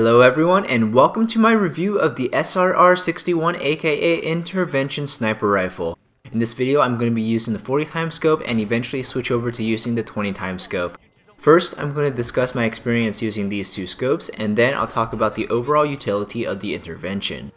Hello everyone and welcome to my review of the SRR-61 aka Intervention Sniper Rifle. In this video I'm going to be using the 40x scope and eventually switch over to using the 20x scope. First I'm going to discuss my experience using these two scopes and then I'll talk about the overall utility of the Intervention.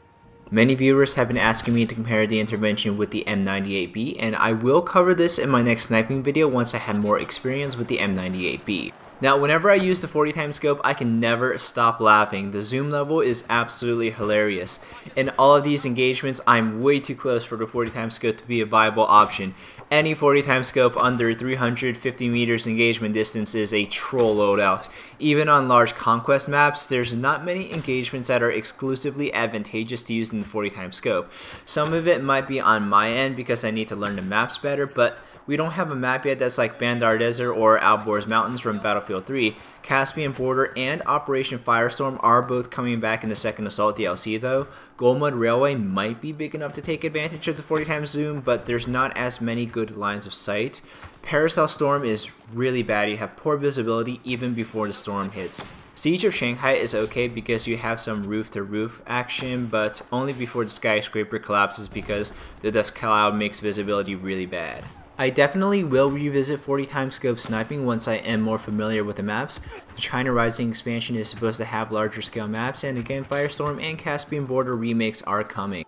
Many viewers have been asking me to compare the Intervention with the M98B and I will cover this in my next sniping video once I have more experience with the M98B. Now, whenever I use the 40x scope, I can never stop laughing. The zoom level is absolutely hilarious. In all of these engagements, I'm way too close for the 40x scope to be a viable option. Any 40x scope under 350 meters engagement distance is a troll loadout. Even on large conquest maps, there's not many engagements that are exclusively advantageous to using the 40x scope. Some of it might be on my end because I need to learn the maps better, but we don't have a map yet that's like Bandar Desert or Alborz Mountains from Battlefield 3. Caspian Border and Operation Firestorm are both coming back in the Second Assault DLC though. Golmud Railway might be big enough to take advantage of the 40x zoom, but there's not as many good lines of sight. Paracel Storm is really bad, you have poor visibility even before the storm hits. Siege of Shanghai is okay because you have some roof-to-roof action, but only before the skyscraper collapses because the dust cloud makes visibility really bad. I definitely will revisit 40x scope sniping once I am more familiar with the maps. The China Rising expansion is supposed to have larger scale maps, and again Firestorm and Caspian Border remakes are coming.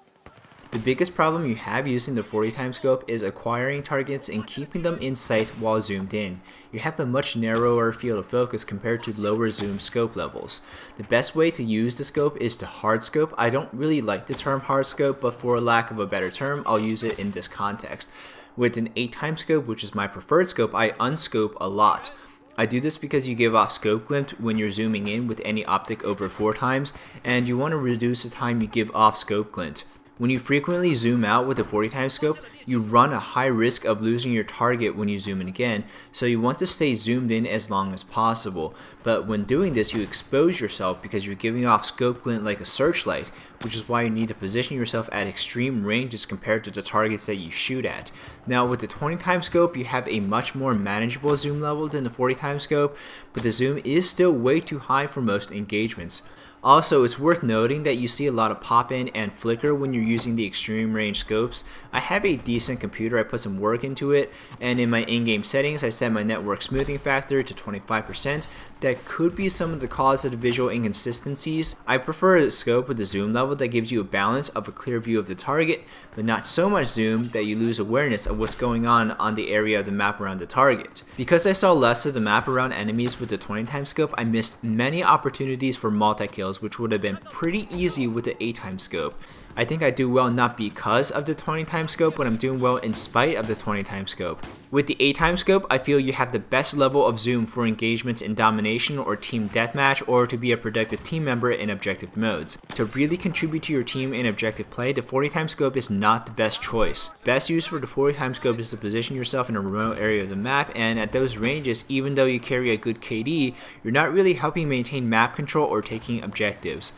The biggest problem you have using the 40x scope is acquiring targets and keeping them in sight while zoomed in. You have a much narrower field of focus compared to lower zoom scope levels. The best way to use the scope is to hard scope. I don't really like the term hard scope, but for lack of a better term, I'll use it in this context. With an 8x scope, which is my preferred scope, I unscope a lot. I do this because you give off scope glint when you're zooming in with any optic over 4x, and you want to reduce the time you give off scope glint. When you frequently zoom out with a 40x scope, you run a high risk of losing your target when you zoom in again, so you want to stay zoomed in as long as possible. But when doing this, you expose yourself because you're giving off scope glint like a searchlight, which is why you need to position yourself at extreme ranges compared to the targets that you shoot at. Now with the 20x scope, you have a much more manageable zoom level than the 40x scope, but the zoom is still way too high for most engagements. Also, it's worth noting that you see a lot of pop-in and flicker when you're using the extreme range scopes. I have a decent computer, I put some work into it, and in my in-game settings I set my network smoothing factor to 25%. That could be some of the cause of the visual inconsistencies. I prefer a scope with a zoom level that gives you a balance of a clear view of the target, but not so much zoom that you lose awareness of what's going on the area of the map around the target. Because I saw less of the map around enemies with the 20x scope, I missed many opportunities for multi-kills, which would have been pretty easy with the 8x scope. I think I do well not because of the 20x scope, but I'm doing well in spite of the 20x scope. With the 8x scope, I feel you have the best level of zoom for engagements in domination or team deathmatch, or to be a productive team member in objective modes. To really contribute to your team in objective play, the 40x scope is not the best choice. Best use for the 40x scope is to position yourself in a remote area of the map, and at those ranges, even though you carry a good KD, you're not really helping maintain map control or taking objectives.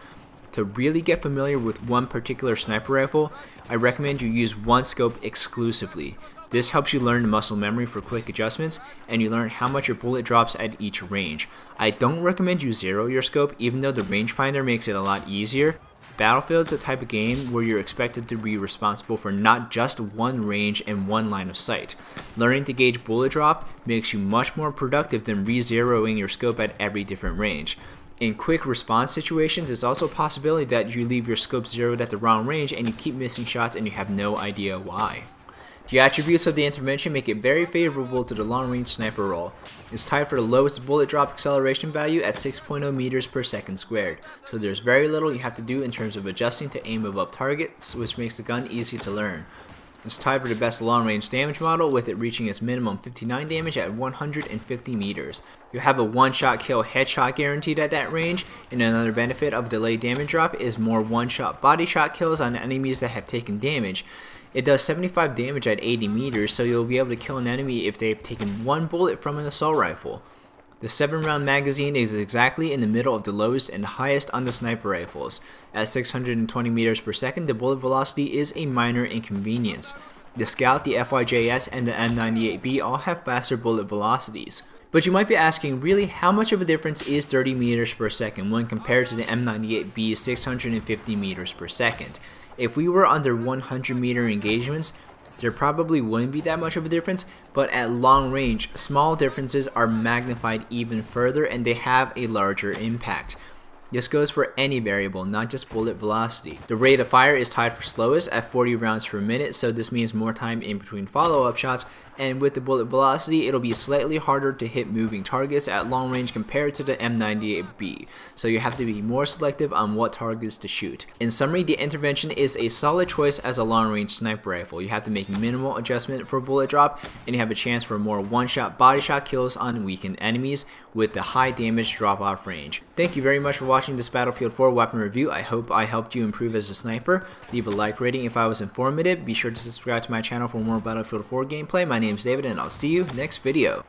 To really get familiar with one particular sniper rifle, I recommend you use one scope exclusively. This helps you learn the muscle memory for quick adjustments, and you learn how much your bullet drops at each range. I don't recommend you zero your scope, even though the rangefinder makes it a lot easier. Battlefield is a type of game where you're expected to be responsible for not just one range and one line of sight. Learning to gauge bullet drop makes you much more productive than re-zeroing your scope at every different range. In quick response situations, it's also a possibility that you leave your scope zeroed at the wrong range and you keep missing shots and you have no idea why. The attributes of the Intervention make it very favorable to the long-range sniper role. It's tied for the lowest bullet drop acceleration value at 6.0 meters per second squared, so there's very little you have to do in terms of adjusting to aim above targets, which makes the gun easy to learn. It's tied for the best long-range damage model, with it reaching its minimum 59 damage at 150 meters. You have a one-shot kill headshot guaranteed at that range, and another benefit of delayed damage drop is more one-shot body shot kills on enemies that have taken damage. It does 75 damage at 80 meters, so you'll be able to kill an enemy if they've taken one bullet from an assault rifle. The 7-round magazine is exactly in the middle of the lowest and highest on the sniper rifles. At 620 meters per second, the bullet velocity is a minor inconvenience. The Scout, the FYJS, and the M98B all have faster bullet velocities. But you might be asking, really, how much of a difference is 30 meters per second when compared to the M98B's 650 meters per second? If we were under 100 meter engagements, there probably wouldn't be that much of a difference, but at long range, small differences are magnified even further and they have a larger impact. This goes for any variable, not just bullet velocity. The rate of fire is tied for slowest at 40 rounds per minute, so this means more time in between follow-up shots, and with the bullet velocity, it'll be slightly harder to hit moving targets at long range compared to the M98B, so you have to be more selective on what targets to shoot. In summary, the intervention is a solid choice as a long-range sniper rifle. You have to make minimal adjustment for bullet drop, and you have a chance for more one-shot body shot kills on weakened enemies with the high damage drop-off range. Thank you very much for watching this Battlefield 4 weapon review. I hope I helped you improve as a sniper. Leave a like rating if I was informative. Be sure to subscribe to my channel for more Battlefield 4 gameplay. My name is David and I'll see you next video.